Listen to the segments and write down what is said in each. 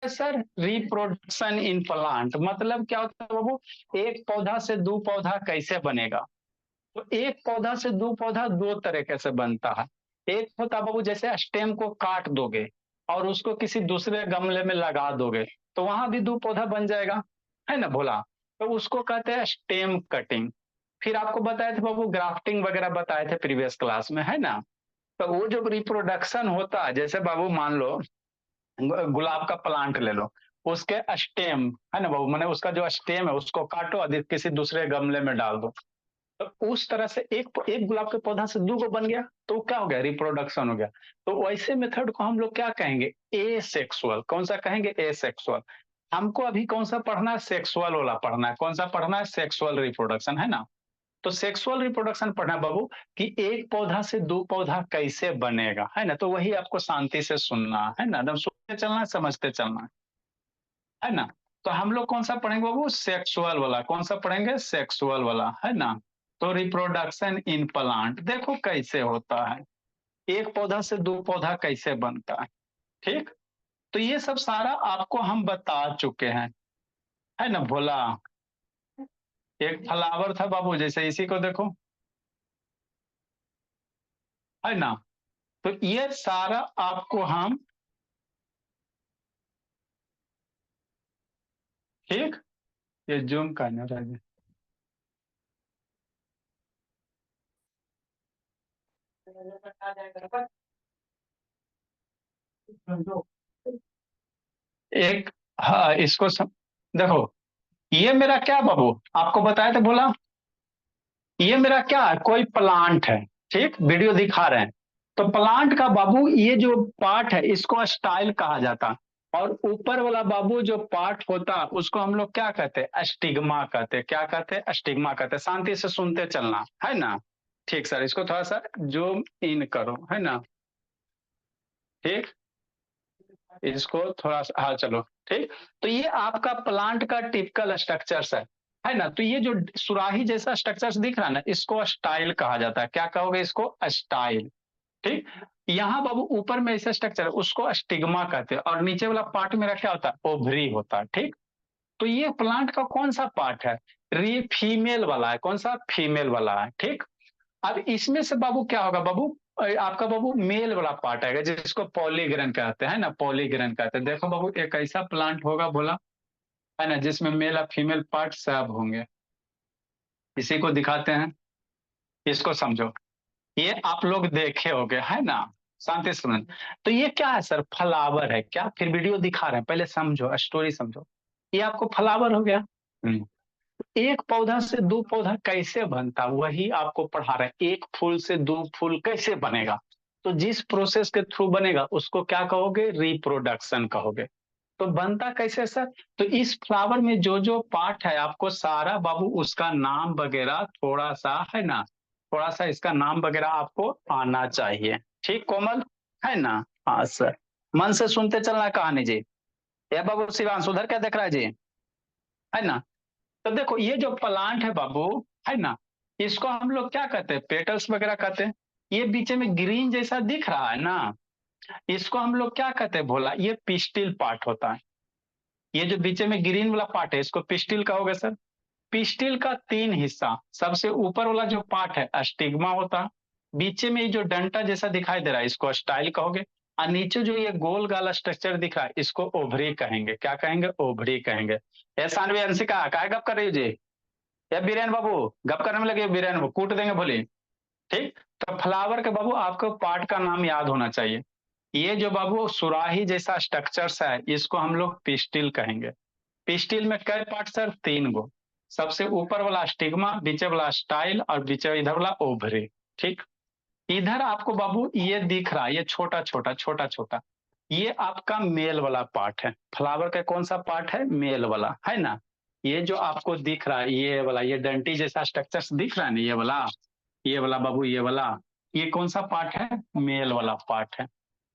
Sir reproduction in plant मतलब क्या होता है बाबू, एक पौधा से दो पौधा कैसे बनेगा। तो एक पौधा से दो पौधा दो तरीके से बनता है। एक होता है बाबू, जैसे स्टेम को काट दोगे और उसको किसी दूसरे गमले में लगा दोगे तो वहां भी दो पौधा बन जाएगा, है ना भोला। तो उसको कहते हैं स्टेम कटिंग। फिर आपको बताए थे बाबू, ग्राफ्टिंग वगैरह बताए थे प्रीवियस क्लास में, है ना। तो वो जो रिप्रोडक्शन होता है, जैसे बाबू मान लो गुलाब का प्लांट ले लो, उसके स्टेम, है ना बाबू, मैंने उसका जो स्टेम है उसको काटो और किसी दूसरे गमले में डाल दो। तो उस तरह से एक गुलाब के पौधा से दो गो बन गया, तो क्या हो गया, रिप्रोडक्शन हो गया। तो वैसे मेथड को हम लोग क्या कहेंगे, ए सेक्सुअल। कौन सा कहेंगे, ए सेक्सुअल। हमको अभी कौन सा पढ़ना है, सेक्सुअल वाला पढ़ना है। कौन सा पढ़ना है, सेक्सुअल रिप्रोडक्शन, है ना। तो सेक्सुअल रिप्रोडक्शन पढ़ना है बाबू, कि एक पौधा से दो पौधा कैसे बनेगा, है ना। तो वही आपको शांति से सुनना है ना, एकदम सुनते चलना है, समझते चलना है ना। तो हम लोग कौन सा पढ़ेंगे बाबू, सेक्सुअल वाला। कौन सा पढ़ेंगे, सेक्सुअल वाला, है ना। तो रिप्रोडक्शन इन प्लांट देखो कैसे होता है, एक पौधा से दो पौधा कैसे बनता है। ठीक। तो ये सब सारा आपको हम बता चुके हैं, है ना भोला। एक फ्लावर था बाबू, जैसे इसी को देखो, है ना। तो ये सारा आपको हम, ठीक। ये जूम करना चाहिए। एक, हाँ इसको देखो, ये मेरा क्या बाबू, आपको बताया था बोला, ये मेरा क्या है, कोई प्लांट है। ठीक, वीडियो दिखा रहे हैं। तो प्लांट का बाबू ये जो पार्ट है इसको स्टाइल कहा जाता। और ऊपर वाला बाबू जो पार्ट होता उसको हम लोग क्या कहते हैं, स्टिग्मा कहते हैं। क्या कहते हैं, स्टिग्मा कहते हैं। शांति से सुनते चलना, है ना। ठीक सर, इसको थोड़ा सा जूम इन करो, है ना। ठीक, इसको थोड़ा सा, हाँ चलो। ठीक। तो ये आपका प्लांट का टिपिकल स्ट्रक्चर्स है ना। तो ये जो सुराही जैसा स्ट्रक्चर्स दिख रहा है ना, इसको स्टाइल कहा जाता है। क्या कहोगे, इसको स्टाइल। ठीक। यहाँ बाबू ऊपर में ऐसा स्ट्रक्चर है उसको स्टिग्मा कहते हैं, और नीचे वाला पार्ट मेरा क्या होता है, ओवरी होता है। ठीक। तो ये प्लांट का कौन सा पार्ट है, री फीमेल वाला है। कौन सा, फीमेल वाला है। ठीक। अब इसमें से बाबू क्या होगा बाबू, आपका बाबू मेल वाला पार्ट आएगा जिसको पॉलीग्रेन कहते हैं ना, पॉलीग्रेन कहते हैं। देखो बाबू, एक ऐसा प्लांट होगा बोला, है ना, जिसमें मेल और फीमेल पार्ट सब होंगे। इसी को दिखाते हैं, इसको समझो। ये आप लोग देखे होगे, है ना। शांति से सुनो। तो ये क्या है सर, फ्लावर है क्या, फिर वीडियो दिखा रहे हैं, पहले समझो, स्टोरी समझो। ये आपको फ्लावर हो गया। एक पौधा से दो पौधा कैसे बनता, वही आपको पढ़ा रहे हैं। एक फूल से दो फूल कैसे बनेगा। तो जिस प्रोसेस के थ्रू बनेगा उसको क्या कहोगे, रिप्रोडक्शन कहोगे। तो बनता कैसे सर, तो इस फ्लावर में जो जो पार्ट है आपको सारा बाबू उसका नाम वगैरह थोड़ा सा, है ना, थोड़ा सा इसका नाम वगैरह आपको आना चाहिए। ठीक कोमल, है ना। हाँ सर, मन से सुनते चलना कहानी जी। ये बाबू शिवांश उधर क्या देख रहा है जी, है ना। तो देखो ये जो प्लांट है बाबू, है ना, इसको हम लोग क्या कहते हैं, पेटल्स वगैरह कहते हैं। ये बीच में ग्रीन जैसा दिख रहा है ना, इसको हम लोग क्या कहते हैं भोला, ये पिस्टिल पार्ट होता है। ये जो बीच में ग्रीन वाला पार्ट है इसको पिस्टिल कहोगे सर। पिस्टिल का तीन हिस्सा, सबसे ऊपर वाला जो पार्ट है स्टिग्मा होता है। बीच में ये जो डंटा जैसा दिखाई दे रहा है इसको स्टाइल कहोगे। और नीचे जो ये गोल गाला स्ट्रक्चर दिख रहा है इसको ओवरी कहेंगे। क्या कहेंगे, ओवरी कहेंगे। ये सानवी अंशिका काय गप कर रही हो जी, या बीरेन बाबू गप करने में लगे, बीरेन बाबू कूट देंगे बोली। ठीक। तो फ्लावर के बाबू आपको पार्ट का नाम याद होना चाहिए। ये जो बाबू सुराही जैसा स्ट्रक्चर्स है इसको हम लोग पिस्टिल कहेंगे। पिस्टिल में कई पार्ट सर, तीन गो। सबसे ऊपर वाला स्टिग्मा, बीचे वाला स्टाइल, और बीचे इधर वाला ओवरी। ठीक। इधर आपको बाबू ये दिख रहा है, ये छोटा छोटा छोटा छोटा, ये आपका मेल वाला पार्ट है। फ्लावर का कौन सा पार्ट है, मेल वाला, है ना। ये जो आपको दिख रहा है ये वाला, ये डंटी जैसा स्ट्रक्चर दिख रहा है ना, ये वाला बाबू, ये वाला, ये कौन सा पार्ट है, मेल वाला पार्ट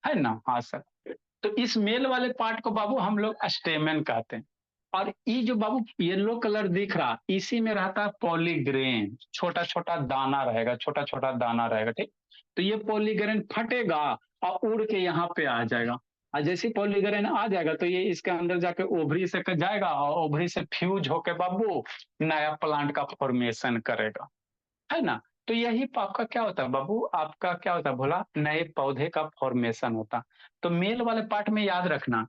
है ना। हाँ सर। तो इस मेल वाले पार्ट को बाबू हम लोग स्टेमेन कहते हैं। और ये जो बाबू येलो कलर दिख रहा, इसी में रहता है पॉलीग्रेन। छोटा छोटा दाना रहेगा, छोटा छोटा दाना रहेगा। ठीक। तो ये पॉलीग्रेन फटेगा और उड़ के यहाँ पे आ जाएगा। और जैसे पॉलीग्रेन आ जाएगा तो ये इसके अंदर जाके ओवरी से जाएगा और ओवरी से फ्यूज होके बाबू नया प्लांट का फॉर्मेशन करेगा, है ना। तो यही आपका क्या होता है बाबू, आपका क्या होता है भोला, नए पौधे का फॉर्मेशन होता। तो मेल वाले पार्ट में याद रखना,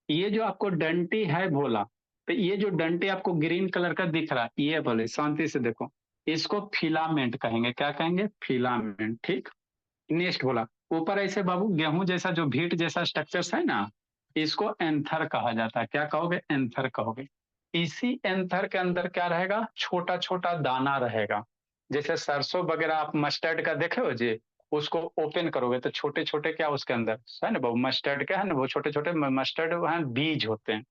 ये जो आपको डंटी है भोला, तो ये जो डंटी आपको ग्रीन कलर का दिख रहा है, ये बोले शांति से देखो, इसको फिलामेंट कहेंगे। क्या कहेंगे? फिलामेंट, ठीक। नेक्स्ट बोला, ऊपर ऐसे बाबू गेहूं जैसा जो भीट जैसा स्ट्रक्चर्स है ना, इसको एंथर कहा जाता है। क्या कहोगे? एंथर कहोगे। इसी एंथर के अंदर क्या रहेगा? छोटा छोटा दाना रहेगा। जैसे सरसों वगैरह आप मस्टर्ड का देखे हो जी, उसको ओपन करोगे तो छोटे छोटे क्या उसके अंदर है ना बाबू, मस्टर्ड क्या है ना वो छोटे छोटे मस्टर्ड वहाँ बीज होते हैं।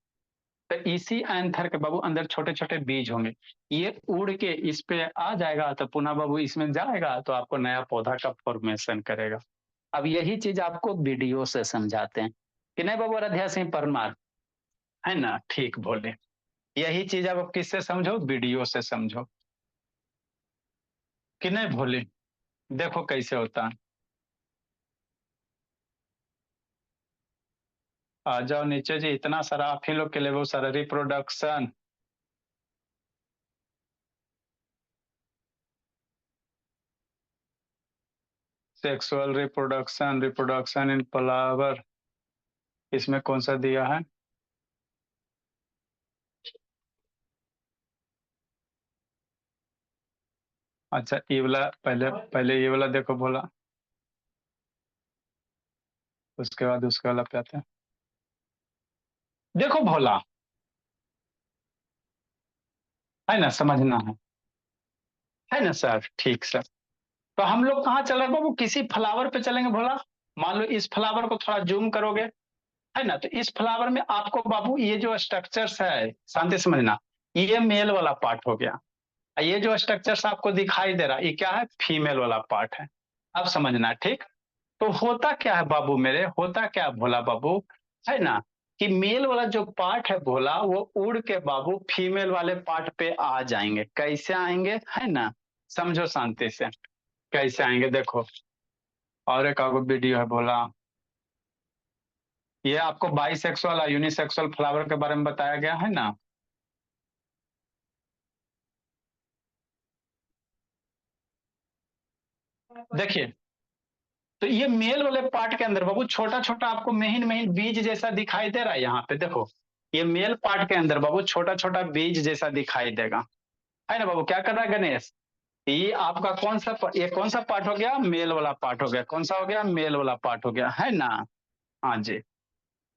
तो इसी एंथर के बाबू अंदर छोटे छोटे बीज होंगे। ये उड़ के इस पे आ जाएगा तो पुनः बाबू इसमें जाएगा तो आपको नया पौधा का फॉर्मेशन करेगा। अब यही चीज आपको वीडियो से समझाते हैं कि नहीं बाबू, राध्या सिंह परमार, है ना, ठीक बोले। यही चीज आप किससे समझो? वीडियो से समझो, कि नहीं भोले। देखो कैसे होता है। आ जाओ नीचे जी, इतना सारा आप ही लोग के लिए वो सारा reproduction. Sexual reproduction, reproduction in flower, इसमें कौन सा दिया है? अच्छा ये वाला, पहले पहले ये वाला देखो भोला, उसके बाद उसके वाला पे आते हैं। देखो भोला, है ना, समझना है ना सर, ठीक सर। तो हम लोग कहाँ चल रहे हैं बाबू? किसी फ्लावर पे चलेंगे भोला। मान लो इस फ्लावर को थोड़ा जूम करोगे, है ना, तो इस फ्लावर में आपको बाबू ये जो स्ट्रक्चर्स है, शांति से समझना, ये मेल वाला पार्ट हो गया। ये जो स्ट्रक्चर्स आपको दिखाई दे रहा है, ये क्या है? फीमेल वाला पार्ट है। अब समझना, ठीक। तो होता क्या है बाबू मेरे, होता क्या है भोला बाबू, है ना, कि मेल वाला जो पार्ट है भोला, वो उड़ के बाबू फीमेल वाले पार्ट पे आ जाएंगे। कैसे आएंगे, है ना, समझो शांति से। कैसे आएंगे देखो, और एक आपको वीडियो है भोला, ये आपको बाईसेक्सुअल और यूनिसेक्सुअल फ्लावर के बारे में बताया गया है ना। देखिए, तो ये मेल वाले पार्ट के अंदर बाबू छोटा छोटा आपको महीन महीन बीज जैसा दिखाई दे रहा है। यहाँ पे देखो, ये मेल पार्ट के अंदर बाबू छोटा छोटा बीज जैसा दिखाई देगा, है ना बाबू। क्या कर रहा है गणेश? ये आपका कौन सा, ये कौन सा पार्ट हो गया? मेल वाला पार्ट हो गया। कौन सा हो गया? मेल वाला पार्ट हो गया, है ना। हाँ जी।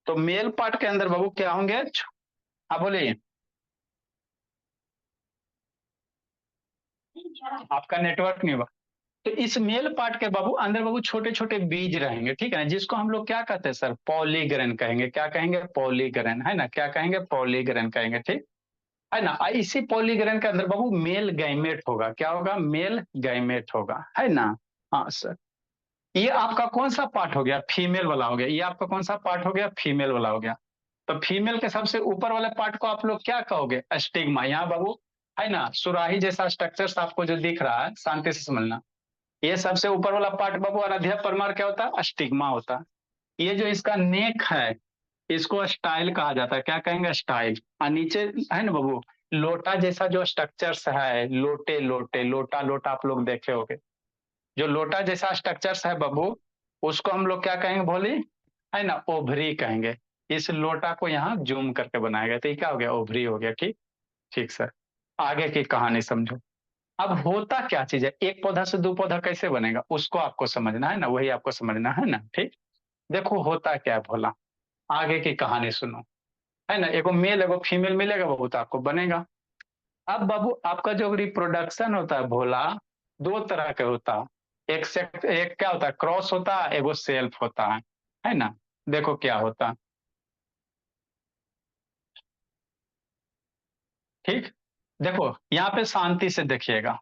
तो मेल पार्ट के अंदर बाबू क्या होंगे? हाँ बोलिए। आपका नेटवर्क नहीं हुआ। तो इस मेल पार्ट के बाबू अंदर बाबू छोटे छोटे बीज रहेंगे, ठीक है ना, जिसको हम लोग क्या कहते हैं सर? पॉलीग्रेन कहेंगे। क्या कहेंगे? पॉलीग्रेन, है ना। क्या कहेंगे? पॉलीग्रेन कहेंगे, ठीक है ना। इसी पॉलीग्रेन के अंदर बाबू मेल गैमेट होगा। क्या होगा? मेल गैमेट होगा, है ना। हाँ सर। ये आपका कौन सा पार्ट हो गया? फीमेल वाला हो गया। ये आपका कौन सा पार्ट हो गया? फीमेल वाला हो गया। तो फीमेल के सबसे ऊपर वाले पार्ट को आप लोग क्या कहोगे? स्टिग्मा। यहाँ बाबू, है ना, सुराही जैसा स्ट्रक्चर आपको जो दिख रहा है, शांति से समझना, ये सबसे ऊपर वाला पार्ट बाबू आराध्या परमार क्या होता है? स्टिग्मा होता है। ये जो इसका नेक है, इसको स्टाइल कहा जाता है। क्या कहेंगे? स्टाइल। और नीचे, है ना बाबू, लोटा जैसा जो स्ट्रक्चर्स है, लोटे लोटे, लोटा लोटा आप लोग देखे होंगे, जो लोटा जैसा स्ट्रक्चर्स है बाबू, उसको हम लोग क्या कहेंगे भोली, है ना, ओभरी कहेंगे। इस लोटा को यहाँ जूम करके बनाया गया, तो ये क्या हो गया? ओभरी हो गया, ठीक। ठीक सर। आगे की कहानी समझो। अब होता क्या चीज है, एक पौधा से दो पौधा कैसे बनेगा, उसको आपको समझना है ना, वही आपको समझना है ना, ठीक। देखो होता क्या है भोला, आगे की कहानी सुनो, है ना। एगो मेल एगो फीमेल मिलेगा बाबू तो आपको बनेगा। अब बाबू आपका जो रिप्रोडक्शन होता है भोला, दो तरह के होता है। एक क्या होता है? क्रॉस होता है, एगो सेल्फ होता है ना। देखो क्या होता है, ठीक। देखो यहाँ पे शांति से देखिएगा,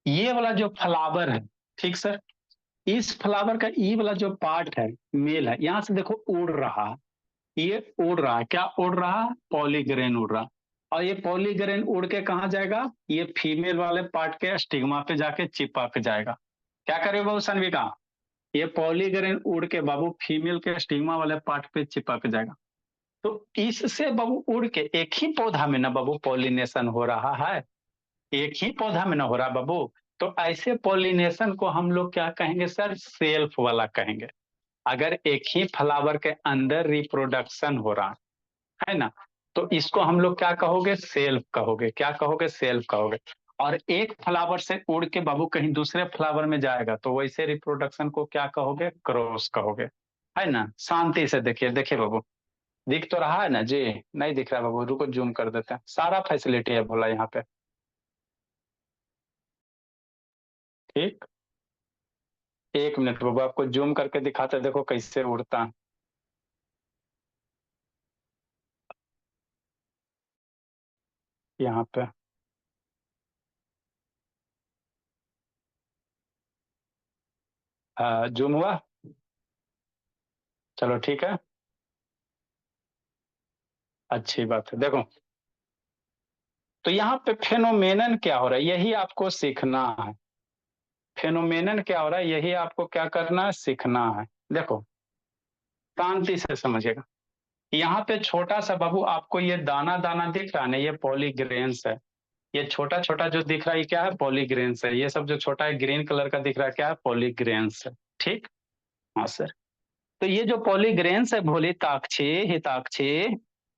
ये वाला जो फ्लावर है, ठीक सर, इस फ्लावर का ई वाला जो पार्ट है, मेल है, यहां से देखो उड़ रहा है। ये उड़ रहा है, क्या उड़ रहा है? पॉलीग्रेन उड़ रहा। और ये पॉलीग्रेन उड़ के कहाँ जाएगा? ये फीमेल वाले पार्ट के स्टिग्मा पे जाके चिपक जाएगा। क्या करे बाबू सनविका? ये पॉलीग्रेन उड़ के बाबू फीमेल के स्टिग्मा वाले पार्ट पे चिपक जाएगा। तो इससे बाबू उड़ के एक ही पौधा में ना बाबू पॉलिनेशन हो रहा है, एक ही पौधा में ना हो रहा बाबू। तो ऐसे पॉलिनेशन को हम लोग क्या कहेंगे सर, सेल्फ वाला कहेंगे। अगर एक ही फ्लावर के अंदर रिप्रोडक्शन हो रहा है ना, तो इसको हम लोग क्या कहोगे, सेल्फ कहोगे। क्या कहोगे, सेल्फ कहोगे। और एक फ्लावर से उड़ के बाबू कहीं दूसरे फ्लावर में जाएगा तो वैसे रिप्रोडक्शन को क्या कहोगे, क्रॉस कहोगे, है ना। शांति से देखिए, देखिए बाबू, दिख तो रहा है ना जी, नहीं दिख रहा बाबू, रुको जूम कर देते हैं, सारा फैसिलिटी है बोला यहाँ पे। ठीक, एक मिनट बाबू, आपको जूम करके दिखाते, देखो कैसे उड़ता है। यहाँ पे जूम हुआ, चलो ठीक है, अच्छी बात है। देखो, तो यहाँ पे फेनोमेनन क्या हो रहा है, यही आपको सीखना है। फेनोमेनन क्या हो रहा है, यही आपको क्या करना है, सीखना है। देखो, शांति से समझिएगा। यहाँ पे छोटा सा बाबू आपको ये दाना दाना दिख रहा है ना, ये पॉलीग्रेन्स है। ये छोटा छोटा जो दिख रहा है ये क्या है, पॉलीग्रेन्स है। ये सब जो छोटा है ग्रीन कलर का दिख रहा है क्या है, पॉलीग्रेन्स है। ठीक, हाँ सर। तो ये जो पॉलीग्रेन्स है, भोली ताक्षी हिताक्षी,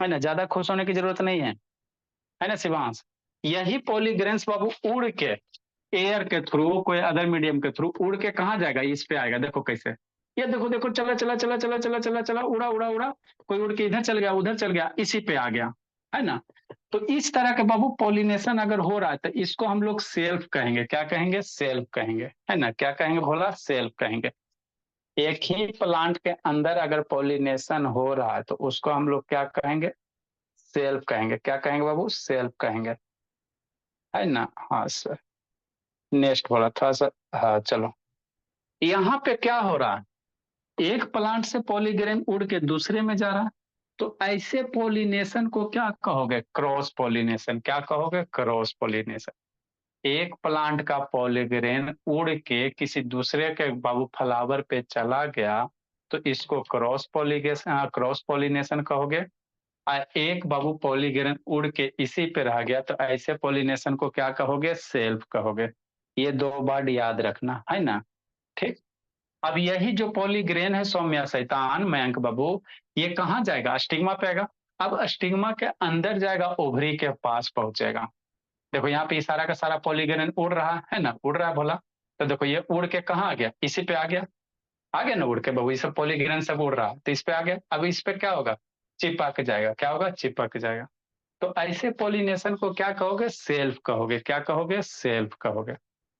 है ना, ज्यादा खुश होने की जरूरत नहीं है ना शिवांश। यही पॉलीग्रेन्स बाबू उड़ के एयर के थ्रू, कोई अदर मीडियम के थ्रू उड़ के कहाँ जाएगा, इस पे आएगा। देखो कैसे, ये देखो देखो, चला चला चला चला चला चला चला, उड़ा उड़ा उड़ा, कोई उड़ के इधर चल गया, उधर चल गया, इसी पे आ गया, है ना। तो इस तरह के बाबू पॉलिनेशन अगर हो रहा है तो इसको हम लोग सेल्फ कहेंगे। क्या कहेंगे, सेल्फ कहेंगे, है ना। क्या कहेंगे भोला, सेल्फ कहेंगे। एक ही प्लांट के अंदर अगर पॉलिनेशन हो रहा है तो उसको हम लोग क्या कहेंगे, सेल्फ कहेंगे। क्या कहेंगे बाबू, सेल्फ कहेंगे, है ना। हाँ सर, नेक्स्ट बोला थोड़ा सा। हाँ चलो, यहाँ पे क्या हो रहा है, एक प्लांट से पॉलीग्रेन उड़ के दूसरे में जा रहा है। तो ऐसे पॉलिनेशन को क्या कहोगे, क्रॉस पॉलिनेशन। क्या कहोगे, क्रॉस पॉलिनेशन। एक प्लांट का पॉलीग्रेन उड़ के किसी दूसरे के बाबू फ्लावर पे चला गया तो इसको क्रॉस पॉलिनेशन, क्रॉस पॉलिनेशन कहोगे। एक बाबू पॉलीग्रेन उड़ के इसी पे रह गया तो ऐसे पॉलिनेशन को क्या कहोगे, सेल्फ कहोगे। ये दो बार याद रखना, है ना। ठीक, अब यही जो पॉलीग्रेन है सौम्या शैतान मयंक बाबू, ये कहाँ जाएगा, स्टिग्मा पे आएगा। अब स्टिग्मा के अंदर जाएगा, ओवरी के पास पहुंचेगा। देखो यहाँ पे सारा का सारा पॉलीग्रेन उड़ रहा है ना, उड़ रहा है बोला। तो देखो ये उड़ के कहाँ आ गया, इसी पे आ गया, आ गया ना उड़ के बाबू, ये सब पॉलीग्रेन सब उड़ रहा है तो इस पे आ गया। अब इस पे क्या होगा, चिपक जाएगा। क्या होगा, चिपक जाएगा। तो ऐसे पॉलिनेशन को क्या कहोगे, सेल्फ कहोगे। क्या कहोगे, सेल्फ कहोगे।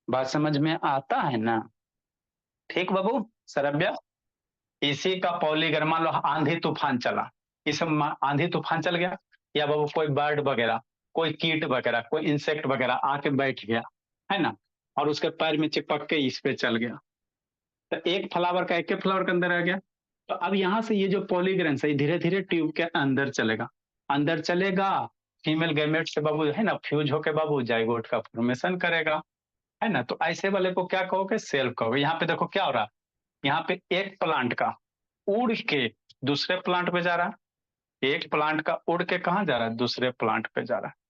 बात समझ में आता है ना। ठीक बाबू, सरब्या। इसी का पॉलीगर, मान लो आंधी तूफान चला, इस आंधी तूफान चल गया, या बाबू कोई बर्ड वगैरह, कोई कीट वगैरह, कोई इंसेक्ट वगैरह आके बैठ गया, है ना, और उसके पैर में चिपक के इस पे चल गया। तो एक फ्लावर का एक के फ्लावर के अंदर आ गया। तो अब यहाँ से ये जो पॉलीग्रेन्स है धीरे धीरे ट्यूब के अंदर चलेगा, अंदर चलेगा, फीमेल गैमेट से बाबू है ना फ्यूज होके बाबू जाइगोट का फॉर्मेशन करेगा, है ना। तो ऐसे वाले को क्या कहोगे, सेल्फ कहोगे। यहाँ पे देखो क्या हो रहा है, यहाँ पे एक प्लांट का उड़ के दूसरे प्लांट पे जा रहा है, एक प्लांट का उड़ के कहाँ जा रहा है, दूसरे प्लांट पे जा रहा है।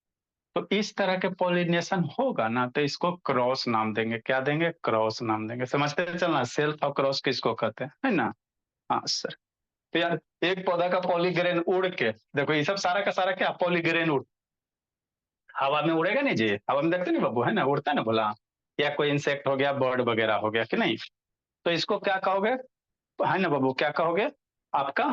तो इस तरह के पॉलिनेशन होगा ना तो इसको क्रॉस नाम देंगे। क्या देंगे, क्रॉस नाम देंगे। समझते चलना, सेल्फ और क्रॉस किसको कहते हैं, है ना। हाँ सर। तो यार, एक पौधा का पॉलीग्रेन उड़ के, देखो ये सब सारा का सारा क्या, पॉलीग्रेन उड़ हवा में उड़ेगा नहीं जी, हवा में देखते नहीं बाबू, है ना, उड़ता है ना बोला। या कोई इंसेक्ट हो गया, बर्ड वगैरह हो गया कि नहीं। तो इसको क्या कहोगे, है ना बाबू, क्या कहोगे आपका,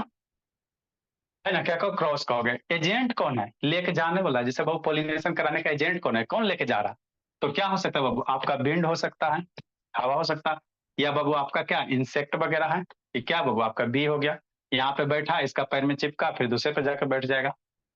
है ना, क्या कहो, क्रॉस कहोगे। एजेंट कौन है, लेके जाने वाला, जैसे बाबू पॉलिनेशन कराने का एजेंट कौन है, कौन लेके जा रहा है। तो क्या हो सकता है बाबू, आपका विंड हो सकता है, हवा हो सकता है, या बाबू आपका क्या इंसेक्ट वगैरह है। ये क्या बाबू, आपका बी हो गया, यहाँ पे बैठा, इसका पैर में चिपका, फिर दूसरे पे जाकर बैठ जाएगा।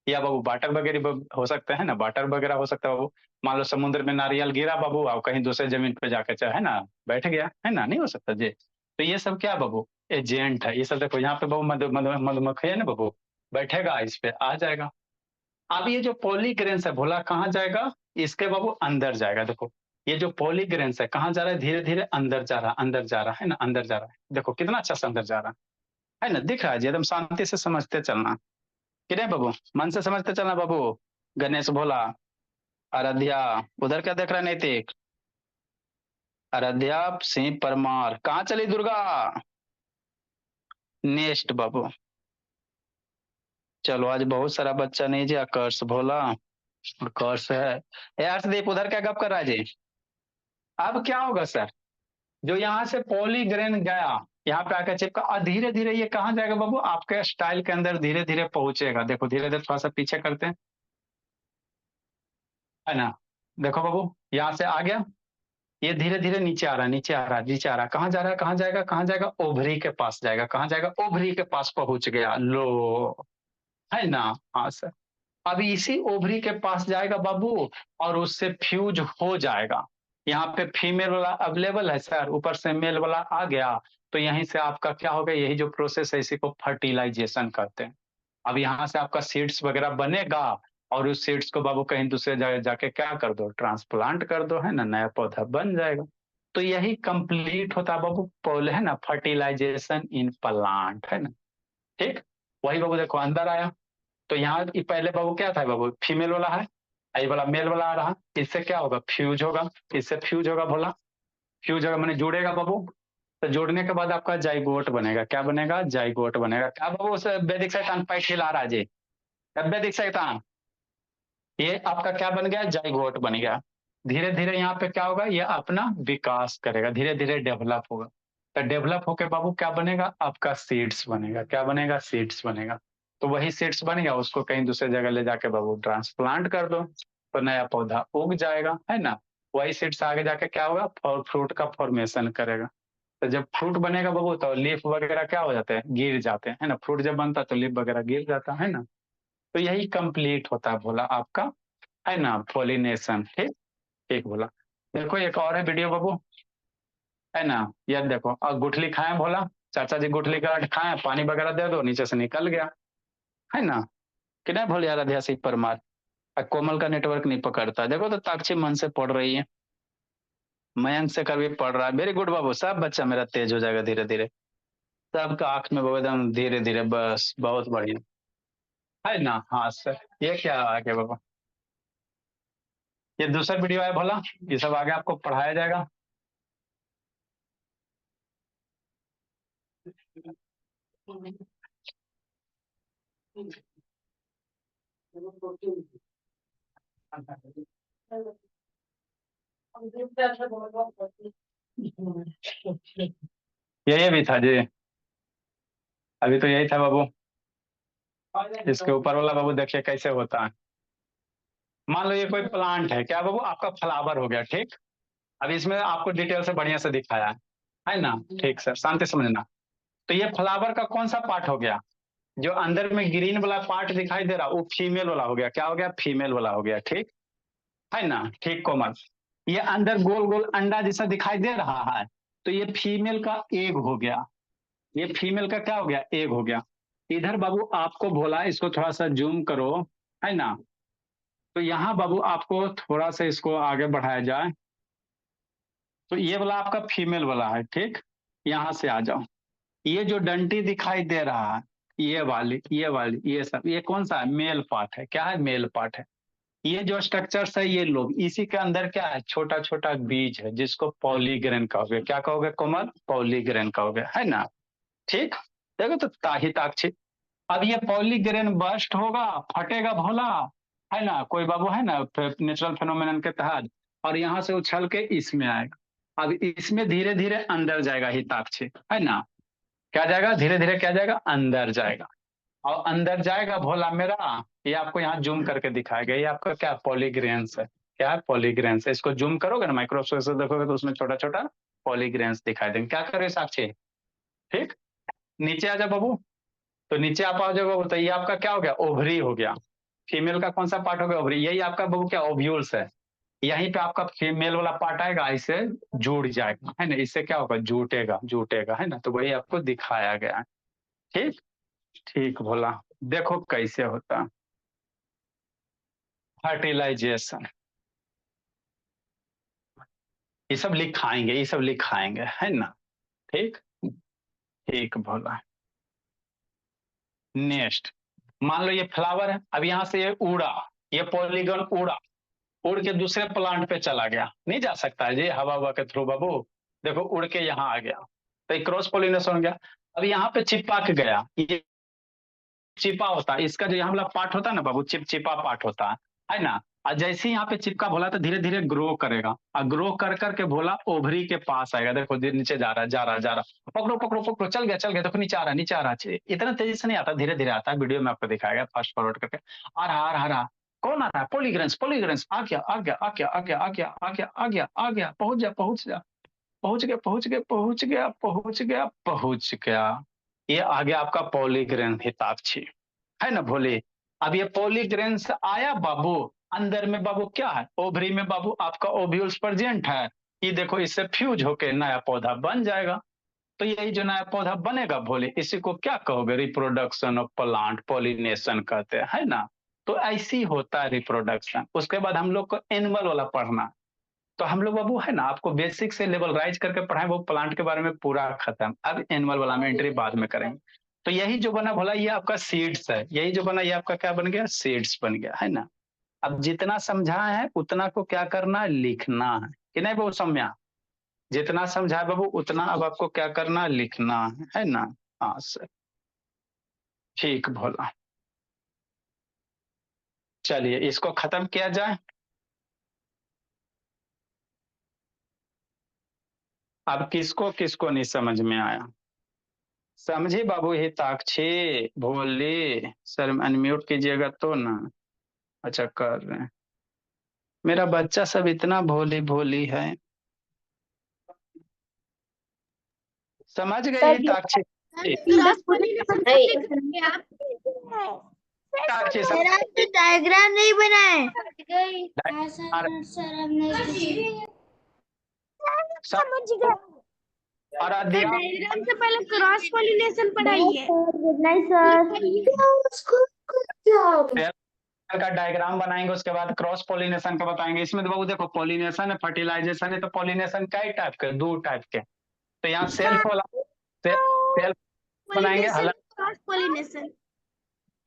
या बाबू वाटर वगैरह हो सकता है ना, वाटर वगैरह हो सकता है बाबू। मान लो समुद्र में नारियल गिरा बाबू, और कहीं दूसरे जमीन पे जाकर चाहे ना बैठ गया, है ना, नहीं हो सकता जी। तो ये सब क्या बाबू, एजेंट है ये सब। देखो यहाँ पे बाबू मधुमक्खी है ना बाबू, बैठेगा इस पे आ जाएगा। अब ये जो पॉलीग्रेन्स है भोला कहाँ जाएगा, इसके बाबू अंदर जाएगा। देखो ये जो पॉलीग्रेन्स है कहाँ जा रहा है, धीरे धीरे अंदर जा रहा है, अंदर जा रहा है ना, अंदर जा रहा है। देखो कितना अच्छा से अंदर जा रहा है ना, दिख रहा है जी, एकदम शांति से समझते चलना। कि नहीं बाबू, मन से समझते चलना बाबू। गणेश भोला, आराध्या, उधर क्या देख रहा है नैतिक, आराध्या सिंह परमार, कहाँ चली दुर्गा, नेक्स्ट बाबू। चलो आज बहुत सारा बच्चा नहीं जी, आकर्ष भोला और कर्ष है। यार अर्शदीप उधर क्या गप कर रहा है जी। अब क्या होगा सर, जो यहाँ से पॉलीग्रेन गया, यहाँ पे आकर चिपका और धीरे धीरे ये कहाँ जाएगा बाबू, आपके स्टाइल के अंदर धीरे धीरे पहुंचेगा। देखो धीरे धीरे थोड़ा सा पीछे करते हैं, है ना। देखो बाबू यहाँ से आ गया, ये धीरे धीरे नीचे आ रहा है, नीचे आ रहा है, नीचे आ रहा है, कहाँ जा रहा है, कहाँ जाएगा, कहाँ जाएगा, ओवरी के पास जाएगा, कहाँ जाएगा, ओवरी के पास पहुंच गया लो, है ना। हाँ सर, अभी इसी ओवरी के पास जाएगा बाबू और उससे फ्यूज हो जाएगा। यहाँ पे फीमेल वाला अवेलेबल है सर, ऊपर से मेल वाला आ गया, तो यहीं से आपका क्या होगा, यही जो प्रोसेस है इसी को फर्टिलाइजेशन कहते हैं। अब यहाँ से आपका सीड्स वगैरह बनेगा और उस सीड्स को बाबू कहीं दूसरे जगह जाके क्या कर दो, ट्रांसप्लांट कर दो, है ना, नया पौधा बन जाएगा। तो यही कंप्लीट होता है बाबू, पौल है ना, फर्टिलाइजेशन इन प्लांट, है ना। ठीक, वही बाबू देखो अंदर आया, तो यहाँ पहले बाबू क्या था बाबू, फीमेल वाला है, ये वाला मेल वाला आ रहा, इससे क्या होगा, फ्यूज होगा, इससे फ्यूज होगा बोला, फ्यूज होगा मैंने जुड़ेगा बाबू। तो जोड़ने के बाद आपका जाइगोट बनेगा, क्या बनेगा, जाइगोट बनेगा। क्या बाबू उसे वैदिक शैतान पैठ हिला रहा है जी, वैदिक शैतान, ये आपका क्या बन गया, जाइगोट बन गया। धीरे धीरे यहाँ पे क्या होगा, ये अपना विकास करेगा, धीरे धीरे डेवलप होगा। तो डेवलप होके बाबू क्या बनेगा, आपका सीड्स बनेगा, क्या बनेगा, सीड्स बनेगा। तो वही सीड्स बन गया, उसको कहीं दूसरे जगह ले जाके बाबू ट्रांसप्लांट कर दो, तो नया पौधा उग जाएगा, है ना। वही सीड्स आगे जाके क्या होगा, फ्रूट का फॉर्मेशन करेगा। तो जब फ्रूट बनेगा बाबू तो लीफ वगैरह क्या हो जाते हैं, गिर जाते हैं, है ना। फ्रूट जब बनता है तो लीफ वगैरह गिर जाता है ना। तो यही कंप्लीट होता है बोला आपका, है ना, पॉलिनेशन। ठीक, ठीक बोला। देखो एक और है वीडियो बाबू, है ना, ये देखो, और गुठली खाए बोला, चाचा जी गुठली का खाए, पानी वगैरह दे दो, नीचे से निकल गया, है ना। कि नहीं भोले यार, अध्यासिक परमार, कोमल का नेटवर्क नहीं पकड़ता, देखो तो ताक्षी मन से पढ़ रही है, मयंक से कर भी पढ़ रहा है, वेरी गुड बाबू, सब बच्चा मेरा तेज हो जाएगा धीरे धीरे, सबका आंख में बाबू एकदम धीरे धीरे, बस बहुत बढ़िया, है ना। हाँ सर, ये क्या आ गया बाबा, ये दूसरा वीडियो है भोला, ये सब आगे आपको पढ़ाया जाएगा। यही भी था जी, अभी तो यही था बाबू। इसके ऊपर वाला बाबू देखिए कैसे होता है। मान लो ये कोई प्लांट है, क्या बाबू, आपका फ्लावर हो गया, ठीक। अब इसमें आपको डिटेल से बढ़िया से दिखाया है ना। ठीक सर, शांति समझना। तो ये फ्लावर का कौन सा पार्ट हो गया, जो अंदर में ग्रीन वाला पार्ट दिखाई दे रहा, वो फीमेल वाला हो गया, क्या हो गया, फीमेल वाला हो गया, ठीक, है ना। ठीक कोमल, ये अंदर गोल गोल अंडा जैसा दिखाई दे रहा है, तो ये फीमेल का एग हो गया, ये फीमेल का क्या हो गया, एग हो गया। इधर बाबू आपको बोला, इसको थोड़ा सा जूम करो, है ना। तो यहाँ बाबू आपको थोड़ा सा इसको आगे बढ़ाया जाए, तो ये वाला आपका फीमेल वाला है, ठीक। यहाँ से आ जाओ, ये जो डंटी दिखाई दे रहा है, ये वाली ये सब, ये कौन सा है, मेल पार्ट है, क्या है, मेल पार्ट है। ये जो स्ट्रक्चर्स है, ये लोग, इसी के अंदर क्या है, छोटा छोटा बीज है, जिसको पॉलीग्रेन कहोगे, क्या कहोगे कोमल, पॉलीग्रेन कहोगे, है ना। ठीक, देखो तो ताही ताक्षी। अब ये पॉलीग्रेन बर्स्ट होगा, फटेगा भोला, है ना, कोई बाबू, है ना, नेचुरल फेनोमेनन के तहत, और यहाँ से उछल के इसमें आएगा। अब इसमें धीरे धीरे अंदर जाएगा हिताक्षी, है ना। क्या जाएगा, धीरे धीरे क्या जाएगा, अंदर जाएगा। और अंदर जाएगा भोला मेरा, ये आपको यहाँ जूम करके दिखाएगा, ये आपका क्या, पॉलीग्रेन्स है, क्या है, पॉलीग्रेन्स है। इसको जूम करोगे ना, माइक्रोस्कोप से देखोगे तो उसमें छोटा छोटा पॉलीग्रेन्स दिखाई देंगे। क्या करोगे साक्षी, ठीक। नीचे आ जाओ बाबू, तो नीचे आप आ जाओ बाबू, तो ये आपका क्या हो गया, ओवरी हो गया। फीमेल का कौन सा पार्ट हो गया, ओवरी, यही आपका बाबू क्या, ओव्यूल्स है। यहीं पे आपका फीमेल वाला पार्ट आएगा, इसे जुड़ जाएगा, है ना, इससे क्या होगा, जुटेगा, जुटेगा, है ना। तो वही आपको दिखाया गया है, ठीक। ठीक बोला, देखो कैसे होता है फर्टिलाइजेशन। ये सब लिखाएंगे, ये सब लिखाएंगे, है ना। ठीक ठीक बोला। नेक्स्ट, मान लो ये फ्लावर है, अब यहाँ से ये उड़ा, ये पॉलीगन उड़ा, उड़ के दूसरे प्लांट पे चला गया, नहीं जा सकता है ये हवा हवा के थ्रू बाबू। देखो उड़ के यहाँ आ गया, तो ये क्रॉस पोलिनेशन हो गया। अब यहाँ पे चिपक गया, ये चिपा होता है, इसका जो यहाँ वाला पार्ट होता है ना बाबू, चिपचिपा पार्ट होता है ना। और जैसे ही यहाँ पे चिपका भोला तो धीरे धीरे ग्रो करेगा, और ग्रो कर करके भोला ओवरी के पास आएगा। देखो नीचे जा रहा है, जा रहा है, जा रहा है, पकड़ो पकड़ो पकड़ो, चल गया चल गया, देखो नीचे आ रहा है, नीचे आ रहा है। इतना तेजी से नहीं आता, धीरे धीरे आता है, वीडियो में आपको दिखाएगा फास्ट फॉरवर्ड करके। आ रहा आ रहा आ रहा, कौन आ रहा है? पॉलीग्रेंस, पॉलीग्रेंस आ गया आ गया आ गया आ गया आ गया आ गया आ गया आ गया, पहुंच जा पहुंच जा, पहुंच गया पहुंच गया पहुंच गया पहुंच गया पहुंच गया। ये आ गया आपका पॉलीग्रेन हिताक्षी, है ना भोले। अब ये पॉलीग्रेन्स आया बाबू, अंदर में बाबू क्या है? ओवरी में बाबू आपका ओव्यूल्स प्रेजेंट है। ये देखो इससे फ्यूज होके नया पौधा बन जाएगा। तो यही जो नया पौधा बनेगा भोले, इसी को क्या कहोगे? रिप्रोडक्शन ऑफ प्लांट, पॉलिनेशन कहते हैं, है ना। तो ऐसी होता है रिप्रोडक्शन। उसके बाद हम लोग को एनिमल वाला पढ़ना। तो हम लोग बाबू है ना, आपको बेसिक से लेवल राइज करके पढ़ाए, वो प्लांट के बारे में पूरा खत्म। अब एनिमल वाला में एंट्री बाद में करेंगे। तो यही जो बना भोला, ये आपका सीड्स है। यही जो बना, ये आपका क्या बन गया? सीड्स बन गया, है ना। अब जितना समझा है उतना को क्या करना है? लिखना है कि नहीं बाबू सम्या? जितना समझा है बाबू उतना अब आपको क्या करना है? लिखना है ना। हाँ सर, ठीक भोला। चलिए इसको खत्म किया जाए। अब किसको किसको नहीं समझ में आया? समझे बाबू हिताक्षी, भोले। सर अनम्यूट कीजिएगा तो ना। अच्छा कर रहे हैं। मेरा बच्चा सब इतना भोली भोली है। समझ गए सर हिताक्षी? क्रॉस पोलिनेशन कब लिखेंगे आप? हिताक्षी सर आप तो डायग्राम नहीं बनाए। समझ गए। और सर अध्याय डायग्राम से पहले क्रॉस पोलिनेशन पढ़ाइए। Good night sir. का डायग्राम बनाएंगे, उसके बाद क्रॉस पोलिनेशन का बताएंगे। इसमें तो बाबू देखो, पोलिनेशन है, फर्टिलाइजेशन है। तो पोलिनेशन कई टाइप के? दो टाइप के। तो यहाँ सेल्फ वाला, सेल्फ बनाएंगे, पोलिनेशन क्रॉस पोलिनेशन।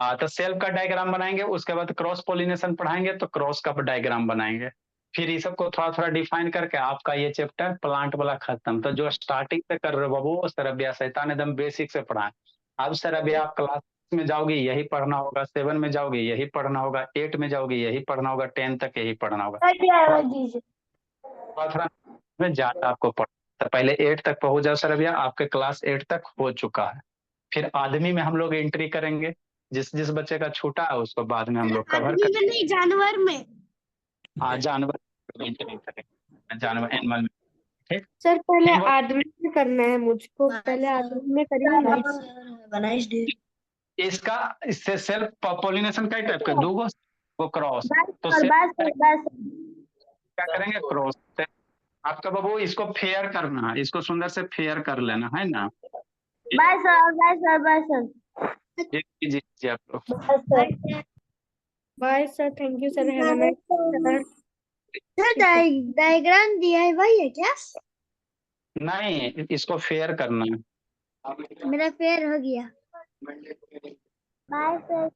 हाँ तो सेल्फ का डायग्राम बनाएंगे, उसके बाद क्रॉस पोलिनेशन पढ़ाएंगे तो क्रॉस का डायग्राम बनाएंगे। फिर ये सबको थोड़ा थोड़ा डिफाइन करके आपका ये चैप्टर प्लांट वाला खत्म। तो जो स्टार्टिंग से कर रहे हो बाबू, सरबिया शैतान एकदम बेसिक से पढ़ाए। अब सरबिया आप क्लास में जाओगे यही पढ़ना होगा, 7 में जाओगे यही पढ़ना होगा, 8 में जाओगे यही पढ़ना होगा, 10 तक यही पढ़ना होगा। थोड़ा थोड़ा में ज्यादा आपको पढ़, तो पहले 8 तक पहुंच जाओ सरबिया, आपके क्लास 8 तक हो चुका है। फिर आदमी में हम लोग एंट्री करेंगे, जिस जिस बच्चे का छूटा है उसको बाद में हम लोग कवर आदमी में नहीं, जानवर में। हाँ जानवर एंट्री करेंगे, जानवर एनिमल में। ठीक। सर पहले एनिमल आदमी में करना है मुझको, पहले आदमी में करिए। इसका, इससे सेल्फ पोलिनेशन कई टाइप के? दो वो क्रॉस। तो बस सेल्फ बस। क्या करेंगे? क्रॉस से आपका बाबू इसको फेयर करना है, इसको सुंदर से फेयर कर लेना है ना। Bye sir. जी जी जी आप लोग। Bye sir, thank you sir, have a nice sir. Diagram दिया है वही है क्या? नहीं, इसको फेयर करना है। मेरा फेयर हो गया। Bye sir.